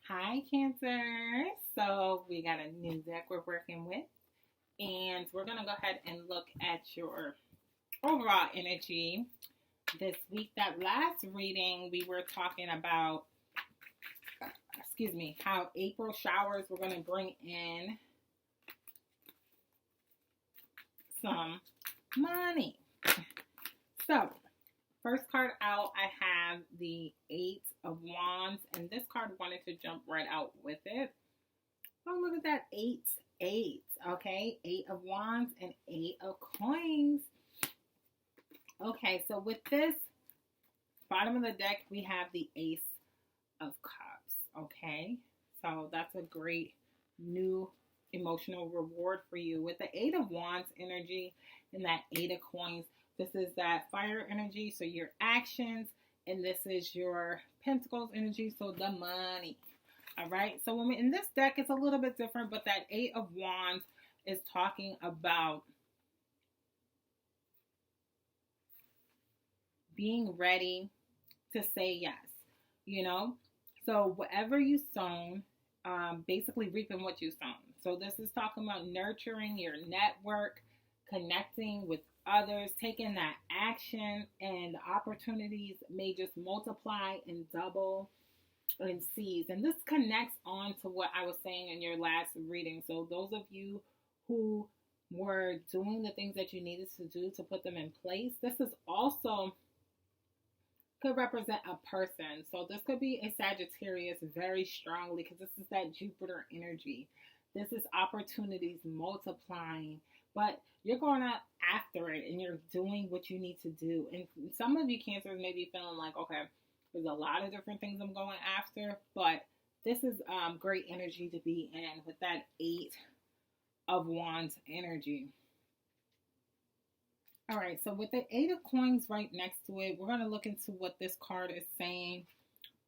Hi, Cancer. So we got a new deck we're working with, and we're gonna go ahead and look at your overall energy this week. That last reading, we were talking about, how April showers were gonna bring in some money. So, first card out, I have the Eight of Wands, and this card wanted to jump right out with it. Oh, look at that. Eight. Okay. Eight of Wands and Eight of Coins. Okay, so with this, bottom of the deck, we have the Ace of Cups. Okay. So that's a great new emotional reward for you. With the Eight of Wands energy and that Eight of Coins, this is that fire energy. So your actions, and this is your Pentacles energy. So the money. All right. So when we in this deck, it's a little bit different, but that Eight of Wands is talking about being ready to say yes. You know, so whatever you sown, basically reaping what you sown. So this is talking about nurturing your network, connecting with others, taking that action, and the opportunities may just multiply and double and seize. And this connects on to what I was saying in your last reading. So those of you who were doing the things that you needed to do to put them in place, this is also could represent a person. So this could be a Sagittarius very strongly because this is that Jupiter energy. This is opportunities multiplying, but you're going out after it and you're doing what you need to do. And some of you Cancers may be feeling like, okay, there's a lot of different things I'm going after, but this is great energy to be in with that Eight of Wands energy. All right, so with the Eight of Coins right next to it, we're going to look into what this card is saying.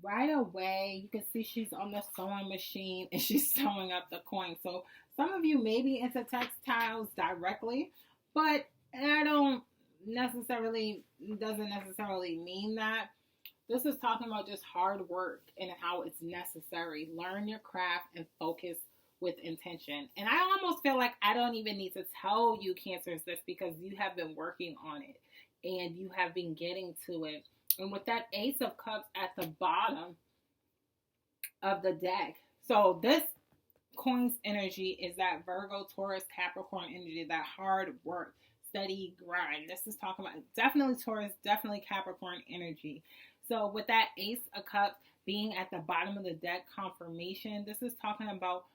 Right away, you can see she's on the sewing machine and she's sewing up the coin. So some of you may be into textiles directly, but I don't necessarily, doesn't necessarily mean that. This is talking about just hard work and how it's necessary. Learn your craft and focus with intention. And I almost feel like I don't even need to tell you Cancers this because you have been working on it and you have been getting to it. And with that Ace of Cups at the bottom of the deck, so this coin's energy is that Virgo, Taurus, Capricorn energy, that hard work, steady grind. This is talking about definitely Taurus, definitely Capricorn energy. So with that Ace of Cups being at the bottom of the deck confirmation, this is talking about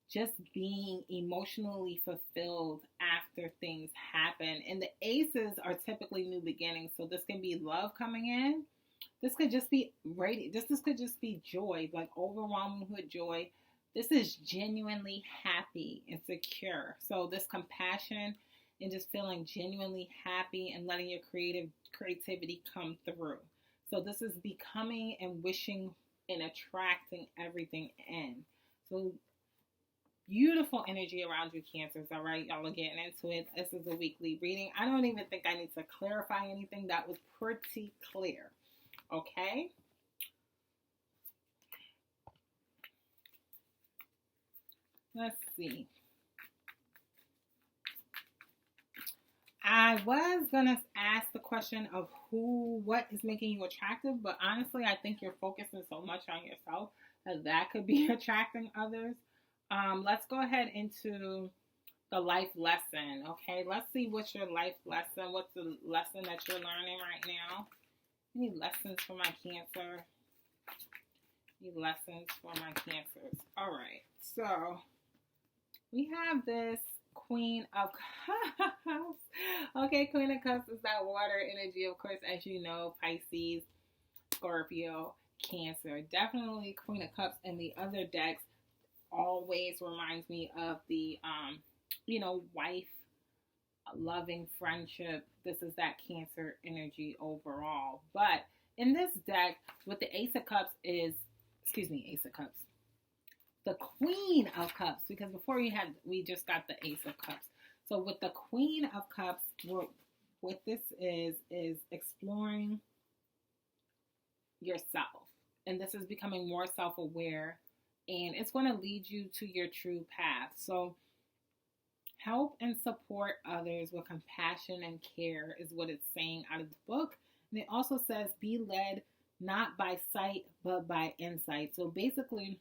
just being emotionally fulfilled after things happen. And the aces are typically new beginnings. So this can be love coming in. This could just be this could just be joy, like overwhelming with joy. This is genuinely happy and secure. So this compassion and just feeling genuinely happy and letting your creativity come through. So this is becoming and wishing and attracting everything in. So beautiful energy around you Cancers. All right, y'all are getting into it. This is a weekly reading. I don't even think I need to clarify anything. That was pretty clear. Okay, let's see. I was gonna ask the question of what is making you attractive, but honestly I think you're focusing so much on yourself that could be attracting others. Let's go ahead into the life lesson. Okay, let's see what's your life lesson. What's the lesson that you're learning right now? Any lessons for my Cancer? Any lessons for my Cancers? All right, so we have this Queen of Cups. Okay, Queen of Cups is that water energy, of course, as you know, Pisces, Scorpio, Cancer. Definitely Queen of Cups and the other decks always reminds me of the wife, loving friendship. This is that Cancer energy overall. But in this deck with the Ace of Cups Ace of Cups, the Queen of Cups, because before we just got the Ace of Cups. So with the Queen of Cups, what this is exploring yourself. And this is becoming more self-aware and it's going to lead you to your true path. So help and support others with compassion and care is what it's saying out of the book. And it also says be led not by sight but by insight. So basically,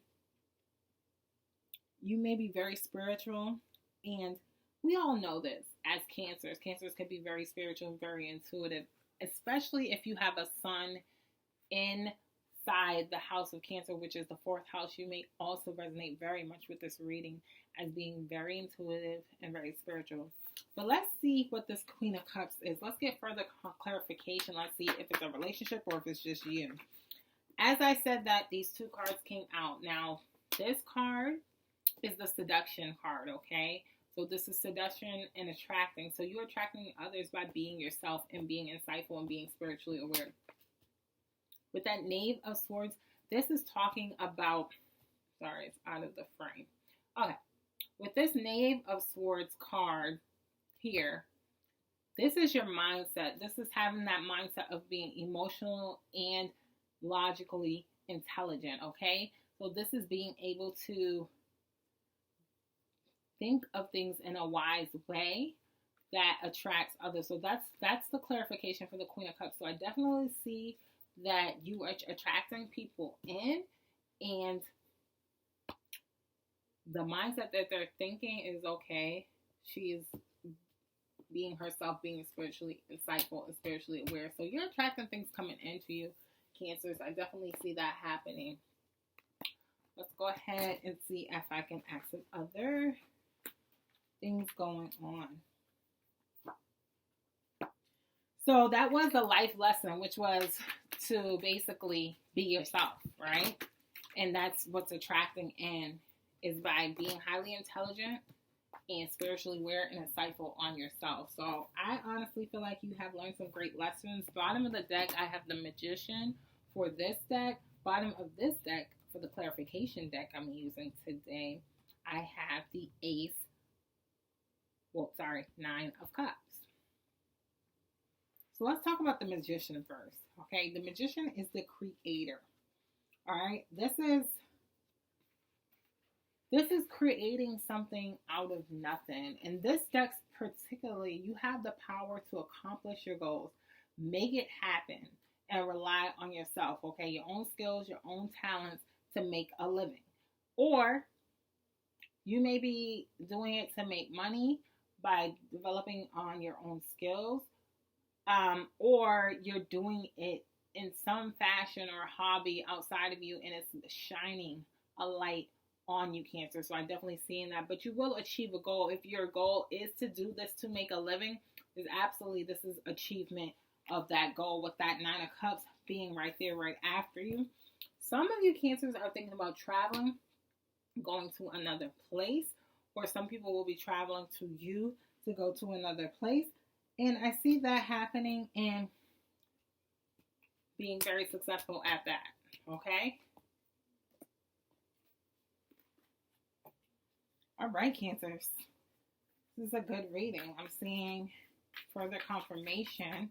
you may be very spiritual, and we all know this as cancers. Cancers can be very spiritual, very intuitive, especially if you have a sun inside the house of Cancer, which is the fourth house. You may also resonate very much with this reading as being very intuitive and very spiritual. But let's see what this Queen of Cups is. Let's get further clarification. Let's see if it's a relationship or if it's just you. As I said that these two cards came out. Now, this card is the seduction card, okay? So this is seduction and attracting. So you're attracting others by being yourself and being insightful and being spiritually aware. With that Knave of Swords, this is talking about, sorry, it's out of the frame. Okay, with this Knave of Swords card here, this is your mindset. This is having that mindset of being emotional and logically intelligent, okay? So this is being able to think of things in a wise way that attracts others. So that's the clarification for the Queen of Cups. So I definitely see that you are attracting people in, and the mindset that they're thinking is, okay, she is being herself, being spiritually insightful and spiritually aware. So you're attracting things coming into you, Cancers. I definitely see that happening. Let's go ahead and see if I can access other things going on. So that was the life lesson, which was to basically be yourself, right? And that's what's attracting in, is by being highly intelligent and spiritually aware and insightful on yourself. So I honestly feel like you have learned some great lessons. Bottom of the deck, I have the Magician for this deck. Bottom of this deck, for the clarification deck I'm using today, I have the Nine of Cups. So let's talk about the Magician first. Okay, the Magician is the creator. All right, this is creating something out of nothing. In this deck particularly, you have the power to accomplish your goals, make it happen, and rely on yourself, okay? Your own skills, your own talents to make a living. Or you may be doing it to make money by developing on your own skills, or you're doing it in some fashion or hobby outside of you, and it's shining a light on you, Cancer. So I'm definitely seeing that. But you will achieve a goal. If your goal is to do this to make a living, this is achievement of that goal, with that Nine of Cups being right there, right after you. Some of you Cancers are thinking about traveling, going to another place, or some people will be traveling to you to go to another place. And I see that happening and being very successful at that, okay? All right, Cancers. This is a good reading. I'm seeing further confirmation.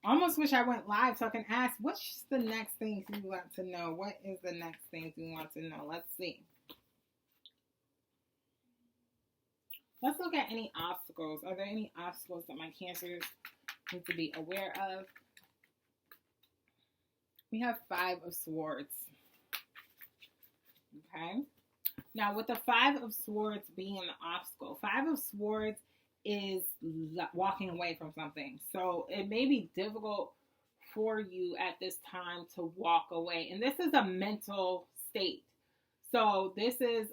Almost wish I went live so I can ask, what's the next thing you want to know? What is the next thing you want to know? Let's see. Let's look at any obstacles. Are there any obstacles that my Cancers need to be aware of? We have Five of Swords. Okay. Now, with the Five of Swords being an obstacle, Five of Swords is walking away from something. So it may be difficult for you at this time to walk away. And this is a mental state. So this is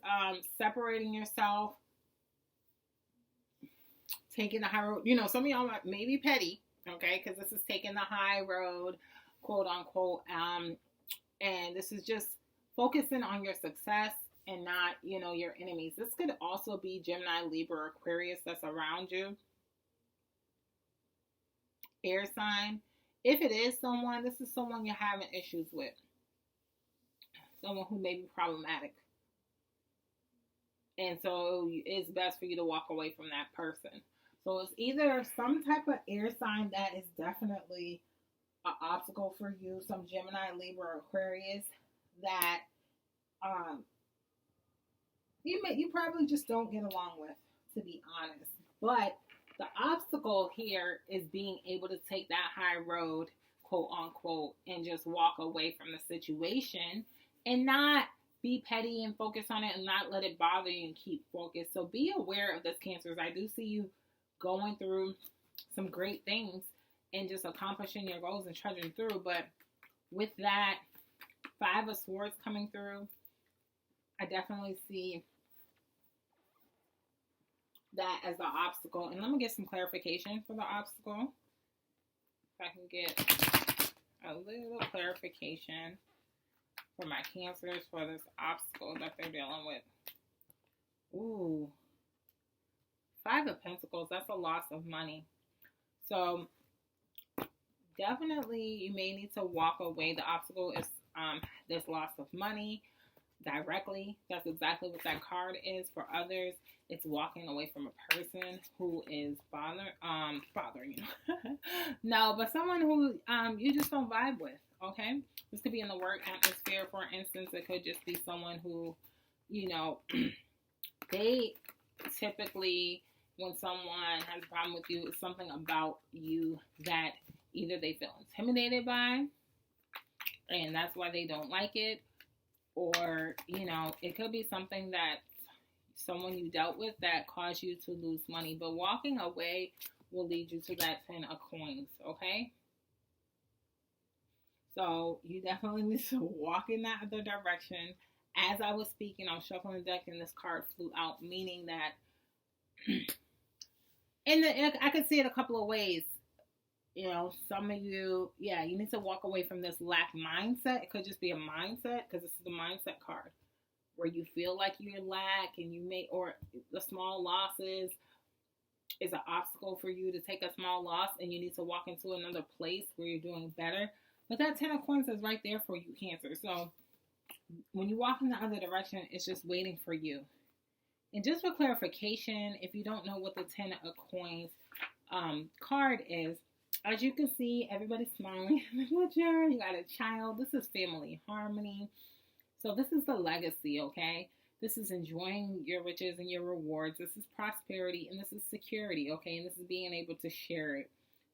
separating yourself, taking the high road. You know, some of y'all may be petty, okay, because this is taking the high road, quote unquote. And this is just focusing on your success and not, your enemies. This could also be Gemini, Libra, Aquarius that's around you. Air sign. If it is someone, this is someone you're having issues with. Someone who may be problematic. And so it's best for you to walk away from that person. So it's either some type of air sign that is definitely an obstacle for you, some Gemini, Libra, Aquarius that you probably just don't get along with, to be honest. But the obstacle here is being able to take that high road, quote unquote, and just walk away from the situation and not be petty and focus on it and not let it bother you and keep focused. So be aware of this, Cancers. I do see you going through some great things and just accomplishing your goals and trudging through. But with that Five of Swords coming through, I definitely see that as the obstacle. And let me get some clarification for the obstacle. If I can get a little clarification for my Cancers for this obstacle that they're dealing with. Ooh. Five of Pentacles, that's a loss of money. So definitely you may need to walk away. The obstacle is this loss of money directly. That's exactly what that card is. For others, it's walking away from a person who is bothering you. No, but someone who you just don't vibe with, okay? This could be in the work atmosphere, for instance. It could just be someone who, they typically, when someone has a problem with you, it's something about you that either they feel intimidated by, and that's why they don't like it, or, it could be something that someone you dealt with that caused you to lose money. But walking away will lead you to that 10 of coins, okay? So you definitely need to walk in that other direction. As I was speaking, I was shuffling the deck and this card flew out, meaning that I could see it a couple of ways. Some of you, you need to walk away from this lack mindset. It could just be a mindset, because this is the mindset card, where you feel like you're lack and or the small losses is an obstacle for you to take a small loss, and you need to walk into another place where you're doing better. But that 10 of coins is right there for you, Cancer. So when you walk in the other direction, it's just waiting for you. And just for clarification, if you don't know what the 10 of coins card is, as you can see, everybody's smiling in the picture. You got a child. This is family harmony. So this is the legacy, okay? This is enjoying your riches and your rewards. This is prosperity, and this is security, okay? And this is being able to share it.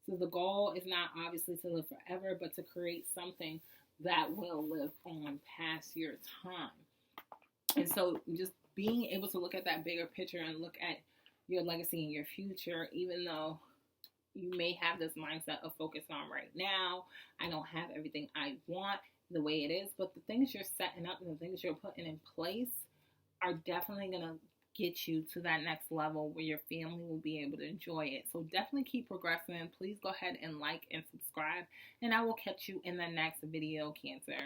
So the goal is not obviously to live forever, but to create something that will live on past your time. And so just being able to look at that bigger picture and look at your legacy and your future, even though you may have this mindset of focus on right now, I don't have everything I want the way it is, but the things you're setting up and the things you're putting in place are definitely going to get you to that next level where your family will be able to enjoy it. So definitely keep progressing. Please go ahead and like and subscribe, and I will catch you in the next video, Cancer.